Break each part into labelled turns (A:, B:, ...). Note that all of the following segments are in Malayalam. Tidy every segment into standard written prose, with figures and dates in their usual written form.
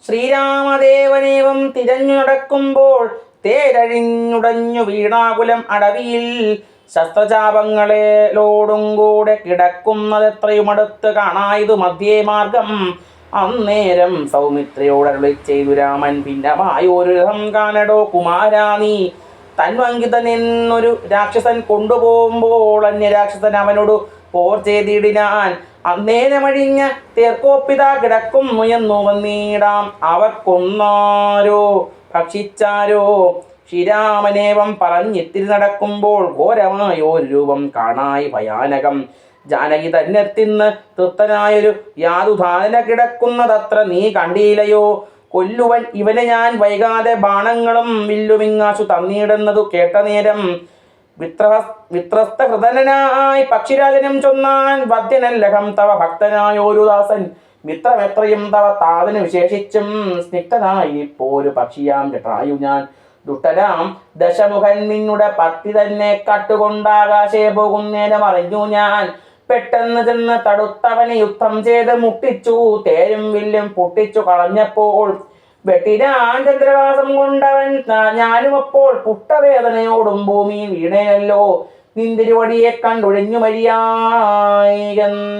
A: ശ്രീരാമദേവനേവം തിരഞ്ഞു നടക്കുമ്പോൾ തേരഴിഞ്ഞുടഞ്ഞു വീണാകുലം അടവിയിൽ ശസ്ത്രചാപങ്ങളോടും കൂടെ കിടക്കുന്നതെത്രയുമടുത്ത് കാണായതു മധ്യേ മാർഗം. അന്നേരം സൗമിത്രയോട് അരുളി ചെയ്തു രാമൻ, ഭിന്നമായൊരു രഥം കാണടോ കുമാരാ നീ. തന്വങ്കിതനെന്നൊരു രാക്ഷസൻ കൊണ്ടുപോകുമ്പോൾ അന്യരാക്ഷസൻ അവനോട് പോർ ചെയ്തിടിനാൻ. അന്നേരമഴിഞ്ഞ തേർക്കോപ്പിത കിടക്കുന്നു എന്നു വന്നീടാം. അവർ കൊന്നാരോ ഭക്ഷിച്ചാരോ. ശ്രീരാമനേവം പറഞ്ഞിത്തിരി നടക്കുമ്പോൾ ഘോരമായൊരു രൂപം കാണായി ഭയാനകം. ജാനകി തന്നെ തിന്ന് തൃപ്തനായൊരു യാതുധാന കിടക്കുന്നതത്ര നീ കണ്ടീലയോ. കൊല്ലുവൻ ഇവനെ ഞാൻ വൈകാതെ ബാണങ്ങളും വില്ലുമിങ്ങാശു തന്നീടുന്നതു കേട്ട നേരം വിത്രസ്തഹൃദനായി പക്ഷിരാജനും ചൊന്നാൻ, വദ്യനല്ലഹം തവ ഭക്തനായോരു ദാസൻ. മിത്രമെത്രയും തവ താതന് വിശേഷിച്ചും സ്നിഗ്ധനായി പോരു പക്ഷിയാം ജടായു ഞാൻ. ദുഷ്ടരാം ദശമുഖൻ നിന്നുടെ പത്തി തന്നെ കട്ടുകൊണ്ടാകാശേ പോകുന്നേരം അറിഞ്ഞു ഞാൻ. പെട്ടെന്ന് ചെന്ന് തടുത്തവനെ യുദ്ധം ചെയ്ത് മുട്ടിച്ചു. തേരും വില്ലും പൊട്ടിച്ചു കളഞ്ഞപ്പോൾ വെട്ടിനാൻ ചന്ദ്രവാസം കൊണ്ടവൻ. ഞാനും അപ്പോൾ പുട്ടവേദനയോടും ഭൂമി വീണേനല്ലോ. നിന്തിരുവടിയെ കണ്ടൊഴിഞ്ഞു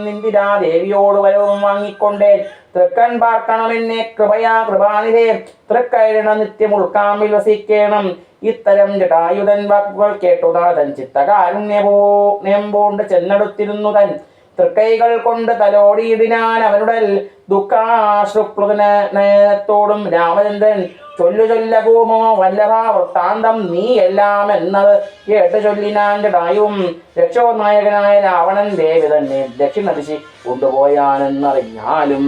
A: നിന്ദിരാദേവിയോട് വരവും വാങ്ങിക്കൊണ്ടേൻ. തൃക്കൺ പാർക്കണമെന്നെ കൃപയാ കൃപാനിധേ. തൃക്കൈരണ നിത്യം ഉൾക്കാമ്പിൽ വസിക്കേണം. ഇത്തരം ജടായുധൻ വാക്കുകൾ കേട്ടുതാതൻ ചിത്തകാരുണ്യംപോണ്ട് ചെന്നെടുത്തിരുന്നു തൻ. തൃക്കൈകൾ കൊണ്ട് തലോടിയിടിനാൻ അവനുടൽ. ദുഃഖാശ്രുപ്ലുതനത്തോടും രാമചന്ദ്രൻ ചൊല്ലു ചൊല്ലകൂമോ വല്ലഭ വൃത്താന്തം നീ എല്ലാം എന്നത് കേട്ട് ചൊല്ലിനാൻ ജടായുവും. രക്ഷോനായകനായ രാവണൻ ദേവി തന്നെ ദക്ഷിണദിശി കൊണ്ടുപോയാനെന്നറിഞ്ഞാലും.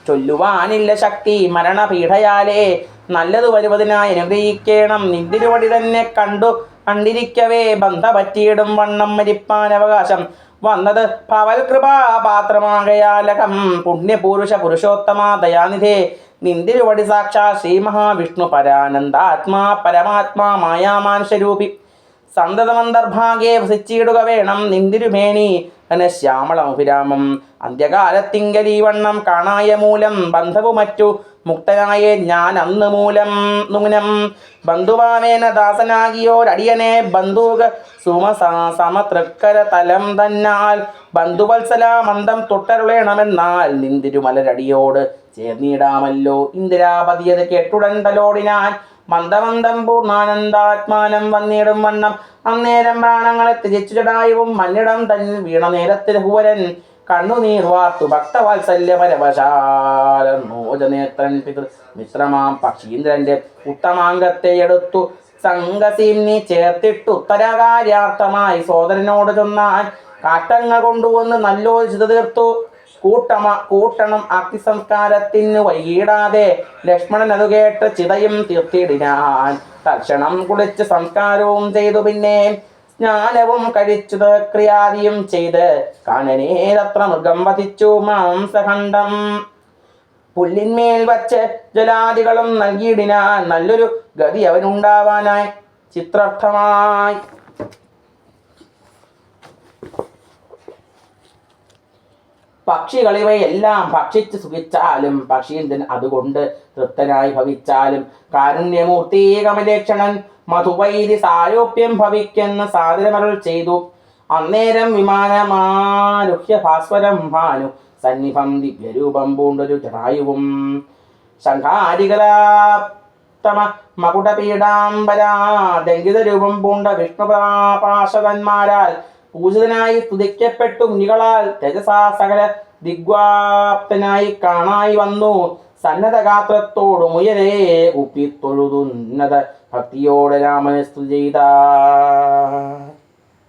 A: ചൊല്ലുവാനില്ല ശക്തി മരണപീഠയാലേ. നല്ലതു വരുവതിനായി അനുഗ്രഹിക്കേണം. നിന്തിരുവടി തന്നെ കണ്ടിരിക്കവേ ബന്ധ പറ്റിയിടും വണ്ണം മരിപ്പാൻ അവകാശം വന്നത് ഭവൽ കൃപാപാത്രമാകയാലകം. പുണ്യപുരുഷ പുരുഷോത്തമ ദയാനിധേ. നിന്തിരുവടി സാക്ഷാ ശ്രീ മഹാവിഷ്ണു പരാനന്ദാത്മാ പരമാത്മാ മായാമാനുഷരൂപി. സന്തതമന്തർഭാഗ്യേ വസിച്ചിടുക വേണം നിന്തിരുമേനി ശ്യാമളമഭിരാമം. അന്ത്യകാലത്തിങ്കൽ ഈ വണ്ണം കാണായ മൂലം ബന്ധവു മറ്റു മുക്തനായേ ഞാൻ അന്ന് മൂലം നൂനം. ബന്ധുഭാവേന ദാസനാകിയോരടിയനെ ബന്ധുക സമതൃക്കര തലം തന്നാൽ. ബന്ധുവത്സല മന്ദം തൊട്ടരുളേണമെന്നാൽ നിന്തിരുമലരടിയോട് ചേർന്നിടാമല്ലോ. ഇന്ദിരാപതിയത് കേട്ടുടൻ തലോടിനാൻ. മന്ദമന്ദം പൂർണ്ണാനന്ദാത്മാനം വന്നിടും വണ്ണം അന്നേരം പ്രാണങ്ങളെ ത്യജിച്ചു ജടായുവും മന്നിടം തന്നിൽ വീണ നേരത്തിൽ ഭുവരൻ കണ്ണുനീർ വാർത്തു ഭക്തവാത്സല്യ പരവശാലോചനേത്രൻ പിതൃ മിശ്രമാം പക്ഷീന്ദ്രന്റെ ഉത്തമാംഗത്തെ എടുത്തു സംഗസീംനി ചേർത്തിട്ടു ഉത്തരകാര്യാർത്ഥമായി സോദരനോട് ചൊന്നാൻ. കാട്ടങ്ങ കൊണ്ടുവന്ന് നല്ലോചിത തീർത്തു കൂട്ടണം അഗ്നിസംസ്കാരത്തിനു വൈകിടാതെ. ലക്ഷ്മണൻ അത് കേട്ട് ചിതയും തീർത്തിടിനാൻ. തക്ഷണം കുളിച്ച് സംസ്കാരവും ചെയ്തു. പിന്നെ സ്നാനവും കഴിച്ചു ക്രിയാദിയും ചെയ്ത് കാനനേതത്ര മൃഗം വധിച്ചു മാംസഖണ്ഡം. പുല്ലിന്മേൽ വച്ച് ജലാദികളും നൽകിയിടിനാൻ. നല്ലൊരു ഗതി അവനുണ്ടാവാനായി ചിത്രാർത്ഥമായി. പക്ഷികളിവയെല്ലാം ഭക്ഷിച്ച് സുഖിച്ചാലും പക്ഷീന്ദ്രൻ അതുകൊണ്ട് തൃപ്തനായി ഭവിച്ചാലും കാരുണ്യമൂർത്തി കമലേക്ഷണൻ മധുവൈരി സാരോപ്യം ഭവിക്കുന്ന സാദരമരുൾ ചെയ്തു. അന്നേരം വിമാനമാരുഹ്യ ഭാസ്വരം ഭാനു സന്നിഭം ദിവ്യരൂപം പൂണ്ടൊരു ജടായുവും. ശംഖാരികലാപ്തമ മകുടപീഠാംബരാ ദങ്കിത രൂപം പൂണ്ട വിഷ്ണുപാർഷദന്മാരാൽ പൂജിതനായി സ്തുതിക്കപ്പെട്ടു മുനികളാൽ. തേജസാ സകല ദിഗ്വാപ്തനായി കാണായി വന്നു. സന്നദ്ധഗാത്രത്തോടും ഉയരേ കുപ്പിത്തൊഴുതുന്നത ഭക്തിയോടെ രാമനെ സ്തുതി ചെയ്ത.